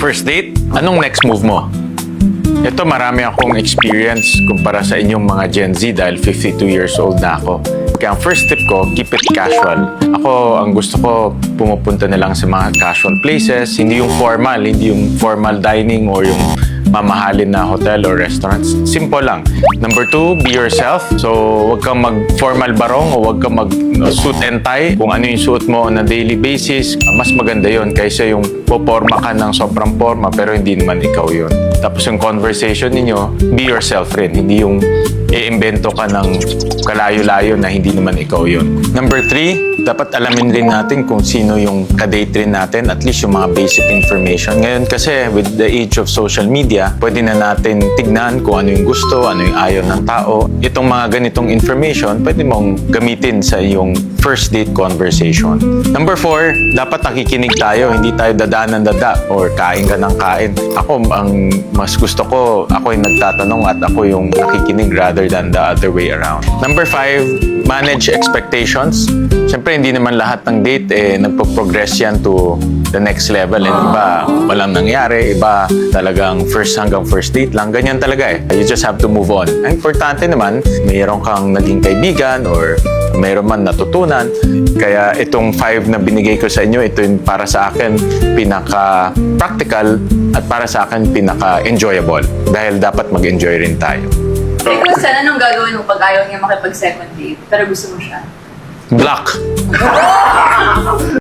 First date, anong next move mo? Ito, marami akong experience kumpara sa inyong mga Gen Z dahil 52 years old na ako. Kaya ang first tip ko, keep it casual. Ako, ang gusto ko, pumupunta na lang sa mga casual places, hindi yung formal dining or yung mamahalin na hotel or restaurants. Simple lang. Number 2, be yourself. So, huwag kang mag-formal barong o huwag kang mag-suit and tie. Kung ano yung suit mo on a daily basis, mas maganda yon kaysa yung poporma ka ng sobrang forma pero hindi naman ikaw yon. Tapos yung conversation ninyo, be yourself rin. Hindi yung i-invento ka ng kalayo-layo na hindi naman ikaw yon. Number 3, dapat alamin rin natin kung sino yung kadate rin natin, at least yung mga basic information. Ngayon kasi, with the age of social media, pwede na natin tignan kung ano yung gusto, ano yung ayaw ng tao. Itong mga ganitong information, pwede mong gamitin sa iyong first date conversation. Number 4, dapat nakikinig tayo, hindi tayo dada ng dada or kain ka ng kain. Ako, ang mas gusto ko, ako yung nagtatanong at ako yung nakikinig rather than the other way around. Number 5, manage expectations. Siyempre, hindi naman lahat ng date nagpo-progress yan to the next level. And iba, walang nangyari. Iba, talagang first hanggang first date lang. Ganyan talaga You just have to move on. Ang importante naman, mayroon kang naging kaibigan or mayroon man natutunan. Kaya itong 5 na binigay ko sa inyo, ito yung para sa akin pinaka-practical at para sa akin pinaka-enjoyable. Dahil dapat mag-enjoy rin tayo. Ikaw, sana anong gagawin mo pag ayaw niya makipag-second date, pero gusto mo siya? Block!